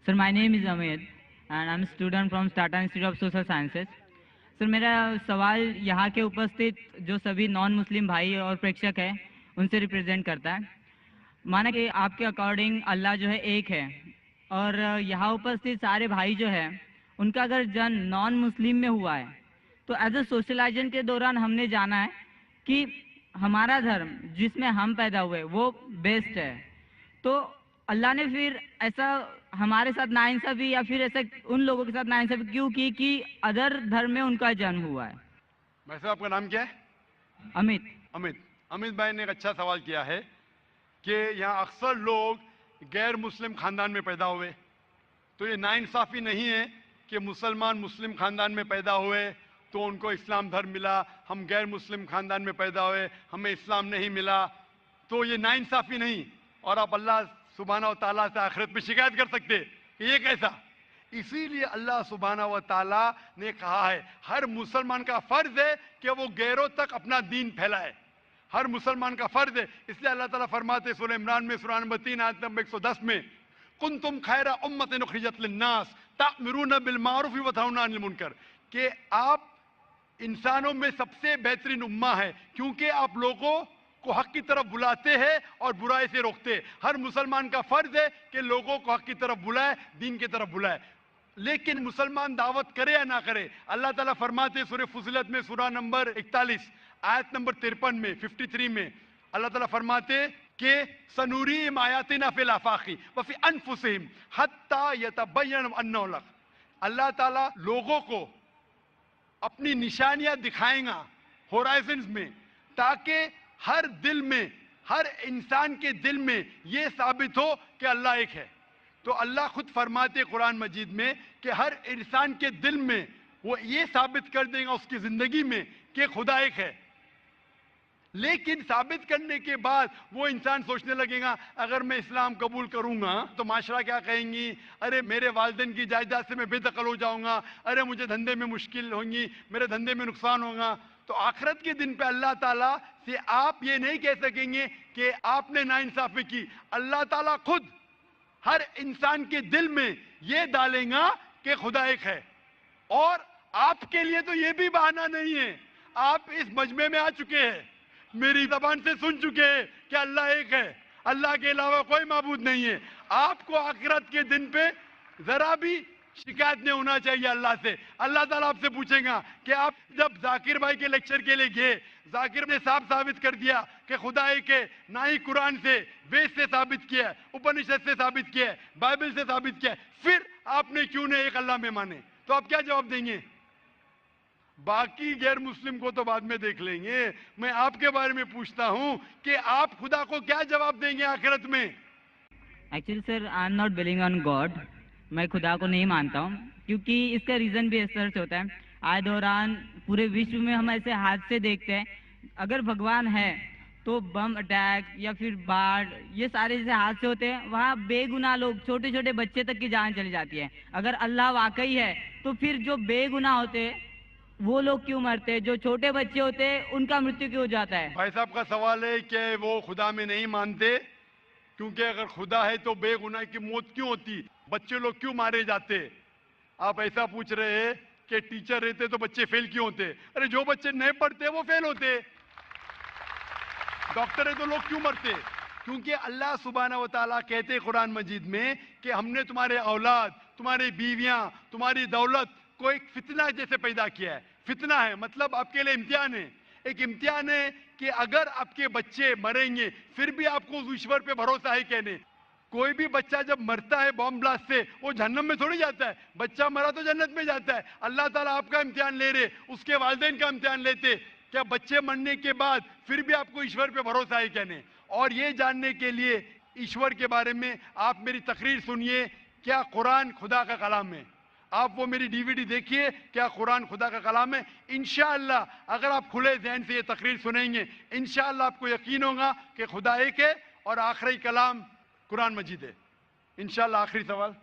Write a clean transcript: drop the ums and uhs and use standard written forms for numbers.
Sir, my name is Amit and I'm a student from Tata Institute of Social Sciences. Sir मेरा सवाल यहाँ के उपस्थित जो सभी नॉन मुस्लिम भाई और प्रेक्षक हैं उनसे रिप्रेजेंट करता है। माना कि आपके अकॉर्डिंग अल्लाह जो है एक है और यहाँ उपस्थित सारे भाई जो है उनका अगर जन्म नॉन मुस्लिम में हुआ है तो एज ए सोशलाइजेशन के दौरान हमने जाना है कि हमारा धर्म जिसमें हम पैदा हुए वो बेस्ट है। तो अल्लाह ने फिर ऐसा हमारे साथ नाइंसाफी या फिर ऐसा उन लोगों के साथ नाइंसाफी क्यों की कि अदर धर्म में उनका जन्म हुआ है? भाई साहब आपका नाम क्या है? अमित। अमित भाई ने एक अच्छा सवाल किया है कि यहाँ अक्सर लोग गैर मुस्लिम खानदान में पैदा हुए, तो ये नाइंसाफी नहीं है कि मुसलमान मुस्लिम खानदान में पैदा हुए तो उनको इस्लाम धर्म मिला, हम गैर मुस्लिम खानदान में पैदा हुए हमें इस्लाम नहीं मिला, तो ये नाइंसाफी नहीं। और आप अल्लाह सुब्हाना व ताला से आखिरत में शिकायत कर सकते कि ये कैसा। इसीलिए अल्लाह सुब्हाना व ताला ने कहा है हर मुसलमान का फर्ज है कि वो गैरों तक अपना दीन फैलाए, हर मुसलमान का फर्ज है। इसलिए अल्लाह ताला फरमाते सूरह इमरान में सूरह नंबर 3 आयत नंबर 110 में कुंतुम खैरा उम्मतिन उखरिजत लिन्नास ता'मुरूना बिल मारूफ व तनहौना अनिल मुनकर, कि आप इंसानों में सबसे बेहतरीन उम्मा है क्योंकि आप लोगों को हक की तरफ बुलाते हैं और बुराई से रोकते हैं। हर मुसलमान का फर्ज है कि लोगों को हक की तरफ बुलाए, दीन की तरफ बुलाए। लेकिन मुसलमान दावत करे या ना करे, अल्लाह ताला फरमाते सूरह फुसिलत में सूरह नंबर 41 आयत नंबर 53 में 53 में अल्लाह ताला फरमाते कि सनूरीहिम आयातिना फिल आफाकी व फी अनफुसिहिम हत्ता यतबय्यन अन्नहु लक। अल्लाह ताला लोगों को अपनी निशानियां दिखाएगा होराइजन्स में, ताकि हर दिल में, हर इंसान के दिल में ये साबित हो कि अल्लाह एक है। तो अल्लाह खुद फरमाते कुरान मजीद में कि हर इंसान के दिल में वो ये साबित कर देगा उसकी जिंदगी में कि खुदा एक है। लेकिन साबित करने के बाद वो इंसान सोचने लगेगा अगर मैं इस्लाम कबूल करूंगा तो माशरा क्या कहेंगी, अरे मेरे वालिदैन की जायदाद से मैं बेदखल हो जाऊंगा, अरे मुझे धंधे में मुश्किल होंगी, मेरे धंधे में नुकसान होगा। तो आखिरत के दिन पे अल्लाह ताला से आप ये नहीं कह सकेंगे कि आपने नाइंसाफी की। अल्लाह ताला खुद हर इंसान के दिल में ये डालेगा कि खुदा एक है। और आपके लिए तो ये भी बहाना नहीं है, आप इस मजमे में आ चुके हैं, मेरी जबान से सुन चुके हैं कि अल्लाह एक है, अल्लाह के अलावा कोई माबूद नहीं है। आपको आखिरत के दिन पे जरा भी शिकायत नहीं होना चाहिए अल्लाह से। अल्लाह ताला आपसे पूछेगा कि आप जब जाकिर भाई के लेक्चर के लिए गए, जाकिर ने साफ साबित कर दिया कि खुदा एक है, ना ही कुरान से वेद से साबित किया है, उपनिषद से साबित किया है, बाइबल से साबित किया है, फिर आपने क्यों नहीं एक अल्लाह में माने? तो आप क्या जवाब देंगे? बाकी गैर मुस्लिम को तो बाद में देख लेंगे, मैं आपके बारे में पूछता हूं कि आप खुदा को क्या जवाब देंगे आखिरत में? Actually sir I am not believing on God, मैं खुदा को नहीं मानता हूँ, क्योंकि इसका रीज़न भी इस तरह से होता है। आए दौरान पूरे विश्व में हम ऐसे हादसे देखते हैं, अगर भगवान है तो बम अटैक या फिर बाढ़, ये सारे जैसे हादसे होते हैं, वहाँ बेगुनाह लोग, छोटे छोटे बच्चे तक की जान चली जाती है। अगर अल्लाह वाकई है तो फिर जो बेगुनाह होते हैं वो लोग क्यों मरते हैं, जो छोटे बच्चे होते हैं उनका मृत्यु क्यों हो जाता है? भाई साहब का सवाल है कि वो खुदा में नहीं मानते क्योंकि अगर खुदा है तो बेगुनाह की मौत क्यों होती, बच्चे लोग क्यों मारे जाते? आप ऐसा पूछ रहे हैं कि टीचर रहते तो बच्चे फेल क्यों होते? अरे जो बच्चे नहीं पढ़ते वो फेल होते। डॉक्टर है तो लोग क्यों मरते? क्योंकि अल्लाह सुब्हाना व ताला कहते कुरान मजीद में कि हमने तुम्हारे औलाद, तुम्हारी बीवियां, तुम्हारी दौलत को एक फितना जैसे पैदा किया है। फितना है मतलब आपके लिए इम्तिहान है, एक इम्तिहान है कि अगर आपके बच्चे मरेंगे फिर भी आपको उस ईश्वर पे भरोसा है कहने। कोई भी बच्चा जब मरता है बॉम्ब ब्लास्ट से वो जहन्नम में थोड़ी जाता है, बच्चा मरा तो जन्नत में जाता है। अल्लाह ताला आपका इम्तिहान ले रहे, उसके वालिदैन का इम्तिहान लेते, क्या बच्चे मरने के बाद फिर भी आपको ईश्वर पे भरोसा है कहने? और ये जानने के लिए ईश्वर के बारे में आप मेरी तकरीर सुनिए, क्या कुरान खुदा का कलाम है? आप वो मेरी डीवीडी देखिए, क्या कुरान खुदा का कलाम है? इंशाअल्लाह अगर आप खुले ज़हन से ये तकरीर सुनेंगे, इंशाअल्लाह आपको यकीन होगा कि खुदा एक है और आखिरी कलाम कुरान मजीद है। इंशाअल्लाह। आखिरी सवाल।